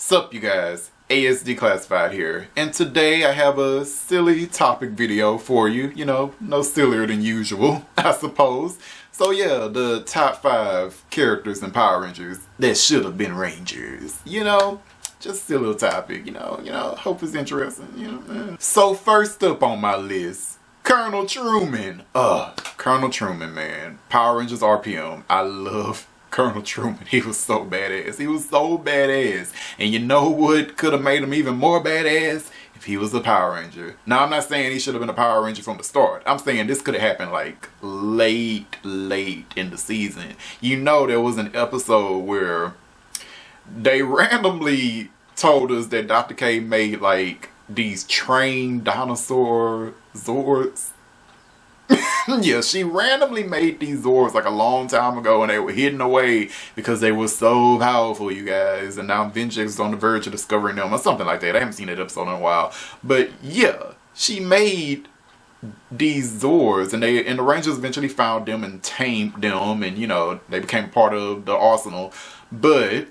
Sup you guys, ASD Classified here, and today I have a silly topic video for you. You know, no sillier than usual, I suppose. So yeah, the top 5 characters in Power Rangers that should have been Rangers. You know, just a little topic, you know, hope it's interesting, you know. So first up on my list, Colonel Truman. Colonel Truman, man. Power Rangers RPM. I love Colonel Truman. He was so badass. He was so badass. And you know what could have made him even more badass? If he was a Power Ranger. Now, I'm not saying he should have been a Power Ranger from the start. I'm saying this could have happened like late in the season. You know, there was an episode where they randomly told us that Dr. K made like these trained dinosaur Zords. Yeah, she randomly made these Zords like a long time ago, and they were hidden away because they were so powerful, you guys. And now Vengeance is on the verge of discovering them or something like that. I haven't seen that episode in a while. But yeah, she made these Zords, and the Rangers eventually found them and tamed them, and you know, they became part of the arsenal. But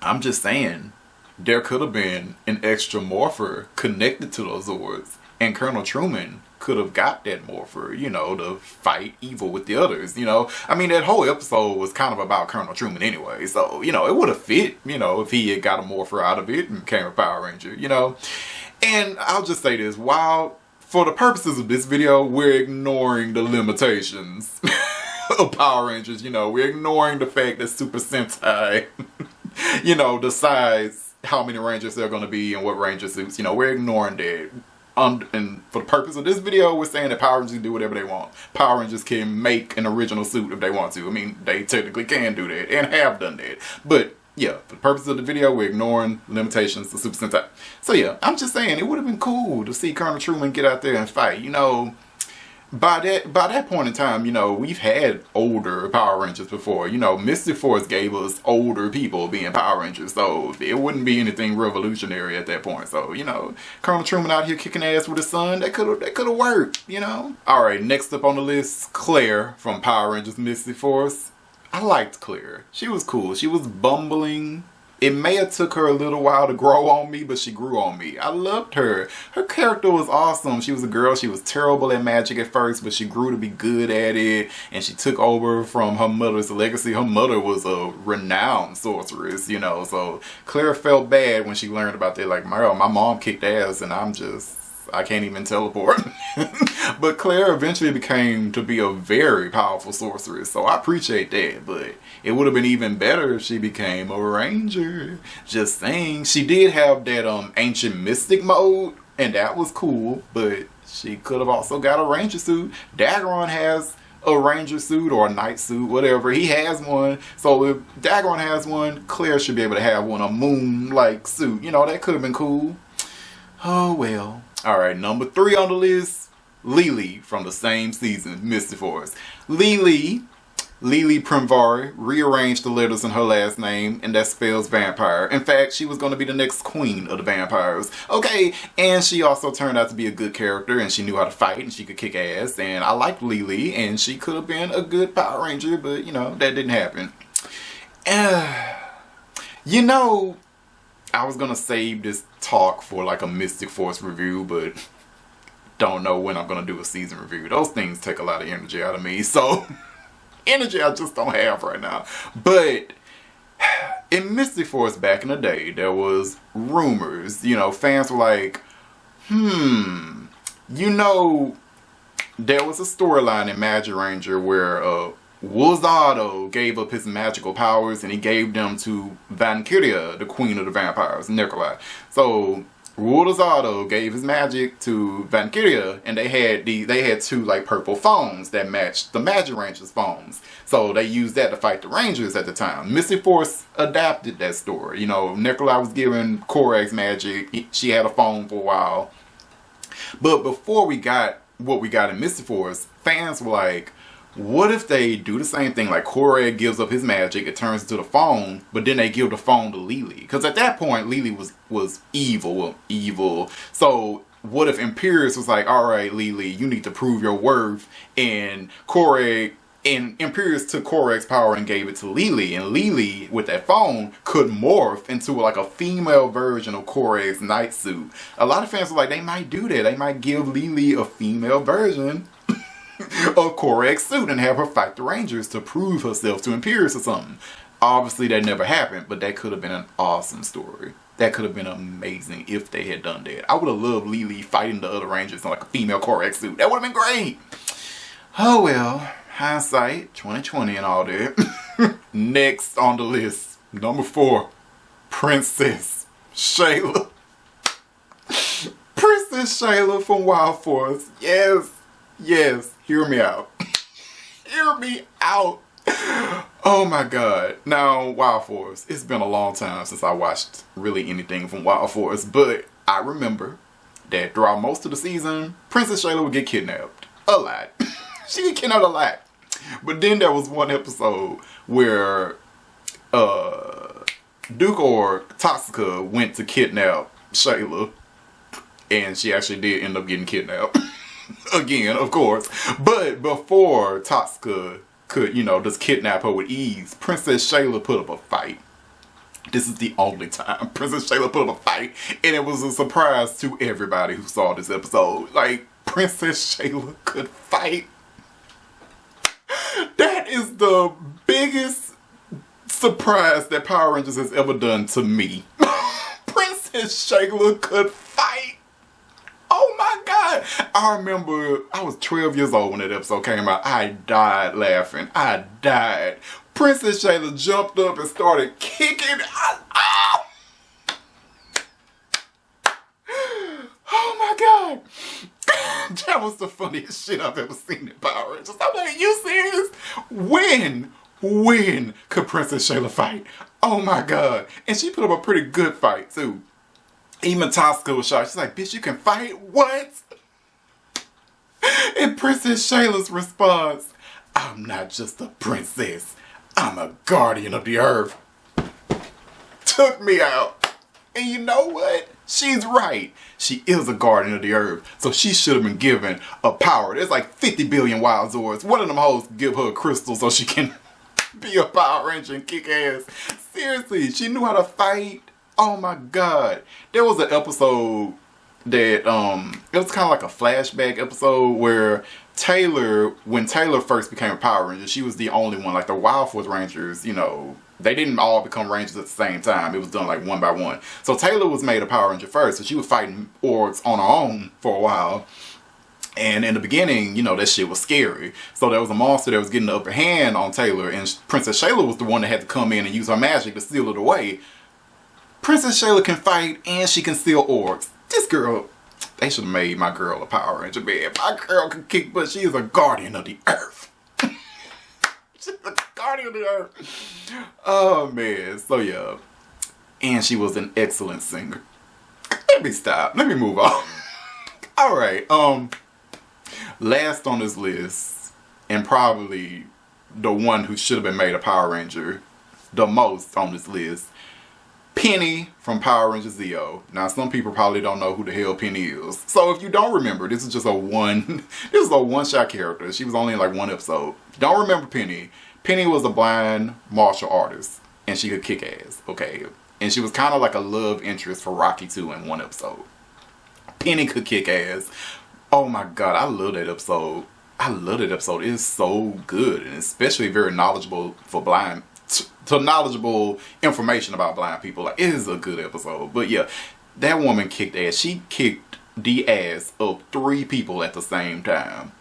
I'm just saying, there could have been an extra morpher connected to those Zords, and Colonel Truman could have got that morpher, you know, to fight evil with the others, you know. I mean, that whole episode was kind of about Colonel Truman anyway, so, you know, it would have fit, you know, if he had got a morpher out of it and became a Power Ranger, you know. And I'll just say this, while for the purposes of this video, we're ignoring the limitations of Power Rangers, you know, we're ignoring the fact that Super Sentai, you know, decides how many Rangers there are going to be and what Ranger suits, you know, we're ignoring that. And for the purpose of this video, we're saying that Power Rangers can do whatever they want. Power Rangers can make an original suit if they want to. I mean, they technically can do that and have done that. But yeah, for the purpose of the video, we're ignoring limitations to Super Sentai. So yeah, I'm just saying it would have been cool to see Colonel Truman get out there and fight. You know, by that point in time, you know, we've had older Power Rangers before. You know, Mystic Force gave us older people being Power Rangers, so it wouldn't be anything revolutionary at that point. So, you know, Colonel Truman out here kicking ass with his son, that could have worked, you know. All right, next up on the list, Claire from Power Rangers Mystic Force. I liked Claire. She was cool. She was bumbling. It may have took her a little while to grow on me, but she grew on me. I loved her. Her character was awesome. She was a girl. She was terrible at magic at first, but she grew to be good at it. And she took over from her mother's legacy. Her mother was a renowned sorceress, you know. So Claire felt bad when she learned about that. Like, my mom kicked ass and I can't even teleport. But Claire eventually became to be a very powerful sorceress, so I appreciate that. But it would have been even better if she became a Ranger. Just saying. She did have that ancient mystic mode, and that was cool, but she could have also got a Ranger suit. Daggeron has a Ranger suit or a Knight suit, whatever. He has one. So if Daggeron has one, Claire should be able to have one, a moon-like suit. You know, that could have been cool. Oh well. Alright, number 3 on the list, Lily from the same season, Mystic Force. Lily Primvari rearranged the letters in her last name, and that spells vampire. In fact, she was going to be the next queen of the vampires. Okay, and she also turned out to be a good character, and she knew how to fight, and she could kick ass, and I liked Lily, and she could have been a good Power Ranger, but, you know, that didn't happen. You know, I was gonna save this talk for like a Mystic Force review, but don't know when I'm gonna do a season review. Those things take a lot of energy out of me, so energy I just don't have right now. But in Mystic Force back in the day, there was rumors, you know, fans were like, you know, there was a storyline in Magic Ranger where Wuzado gave up his magical powers and he gave them to Valkyria, the queen of the vampires, Nikolai. So Wuzado gave his magic to Valkyria, and they had 2 like purple phones that matched the Magic Rangers phones. So they used that to fight the Rangers at the time. Mystic Force adapted that story. You know, Nikolai was given Korak's magic. She had a phone for a while. But before we got what we got in Mystic Force, fans were like, what if they do the same thing, like Korak gives up his magic, it turns into the phone, but then they give the phone to Lily? Because at that point, Lily was evil. So what if Imperius was like, alright Lily, you need to prove your worth, and Korak And Imperius took Korrak's power and gave it to Lily, and Lily, with that phone, could morph into like a female version of Korrak's night suit. A lot of fans are like, they might do that. They might give Lily a female version of Korrak's suit and have her fight the Rangers to prove herself to Imperius or something. Obviously, that never happened, but that could have been an awesome story. That could have been amazing if they had done that. I would have loved Lily fighting the other Rangers in like a female Korrak suit. That would have been great. Oh well. Hindsight, 2020 and all that. Next on the list, number 4, Princess Shayla. Princess Shayla from Wild Force. Yes, yes, hear me out. Hear me out. Oh my God. Now, Wild Force, it's been a long time since I watched really anything from Wild Force, but I remember that throughout most of the season, Princess Shayla would get kidnapped. A lot. She get kidnapped a lot. But then there was one episode where Duke or Toxica went to kidnap Shayla, and she actually did end up getting kidnapped. Again, of course. But before Toxica could, you know, just kidnap her with ease, Princess Shayla put up a fight. This is the only time Princess Shayla put up a fight, and it was a surprise to everybody who saw this episode. Like, Princess Shayla could fight. That is the biggest surprise that Power Rangers has ever done to me. Princess Shayla could fight. Oh my God. I remember I was 12 years old when that episode came out. I died laughing. I died. Princess Shayla jumped up and started kicking. Oh my God. That was the funniest shit I've ever seen in Power Rangers. I'm like, you serious? When could Princess Shayla fight? Oh my God. And she put up a pretty good fight too. Even Tosca was shocked. She's like, bitch, you can fight? What? And Princess Shayla's response, I'm not just a princess. I'm a guardian of the earth. Took me out. And you know what? She's right. She is a guardian of the earth. So she should have been given a power. There's like 50 billion Wild Zords. One of them hoes give her a crystal so she can be a Power Ranger and kick ass. Seriously, she knew how to fight. Oh my God. There was an episode that, it was kind of like a flashback episode where when Taylor first became a Power Ranger, she was the only one. Like the Wild Force Rangers, you know, they didn't all become Rangers at the same time. It was done like one by one. So Taylor was made a Power Ranger first. So she was fighting orcs on her own for a while. And in the beginning, you know, that shit was scary. So there was a monster that was getting the upper hand on Taylor. And Princess Shayla was the one that had to come in and use her magic to steal it away. Princess Shayla can fight and she can steal orcs. This girl, they should have made my girl a Power Ranger, man. My girl can kick butt. She is a guardian of the earth. She's a guardian of the earth. Oh, man. So, yeah. And she was an excellent singer. Let me stop. Let me move on. All right. Last on this list, and probably the one who should have been made a Power Ranger the most on this list, Penny from Power Rangers Zeo. Now, some people probably don't know who the hell Penny is. So if you don't remember, this is just a one-shot character. She was only in like one episode. Don't remember Penny. Penny was a blind martial artist, and she could kick ass, okay? And she was kind of like a love interest for Rocky too in one episode. Penny could kick ass. Oh my God, I love that episode. I love that episode. It is so good, and especially very knowledgeable for blind. To knowledgeable information about blind people. Like, it is a good episode. But yeah, that woman kicked ass. She kicked the ass of 3 people at the same time.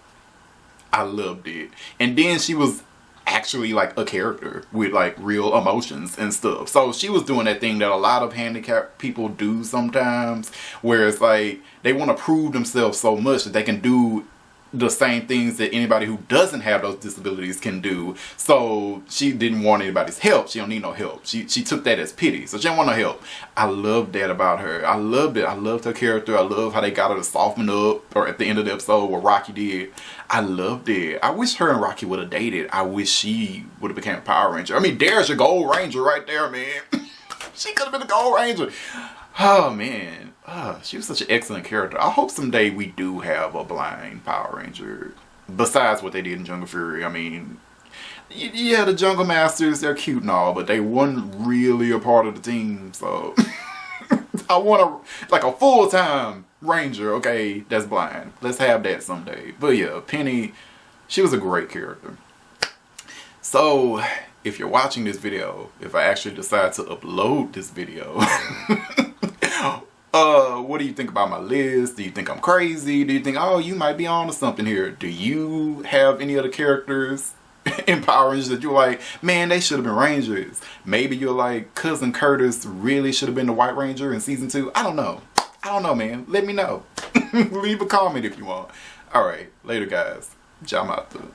I loved it. And then she was actually like a character with like real emotions and stuff. So she was doing that thing that a lot of handicapped people do sometimes, where it's like they want to prove themselves so much that they can do the same things that anybody who doesn't have those disabilities can do. So she didn't want anybody's help. She don't need no help. She took that as pity. So she didn't want no help. I loved that about her. I loved it. I loved her character. I love how they got her to soften up, or at the end of the episode what Rocky did. I loved it. I wish her and Rocky would have dated. I wish she would have become a Power Ranger. I mean, there's your Gold Ranger right there, man. She could have been a Gold Ranger. Oh, man. She was such an excellent character. I hope someday we do have a blind Power Ranger. Besides what they did in Jungle Fury. I mean, Yeah, the Jungle Masters, they're cute and all, but they weren't really a part of the team, so I want like a full-time ranger, okay, that's blind. Let's have that someday. But yeah, Penny, she was a great character. So, if you're watching this video, if I actually decide to upload this video, what do you think about my list? Do you think I'm crazy? Do you think, oh, you might be on to something here? Do you have any other characters in Power Rangers that you're like, man, they should have been Rangers? Maybe you're like, Cousin Curtis really should have been the White Ranger in season 2. I don't know. I don't know, man. Let me know. Leave a comment if you want. Alright, later guys. Jamata.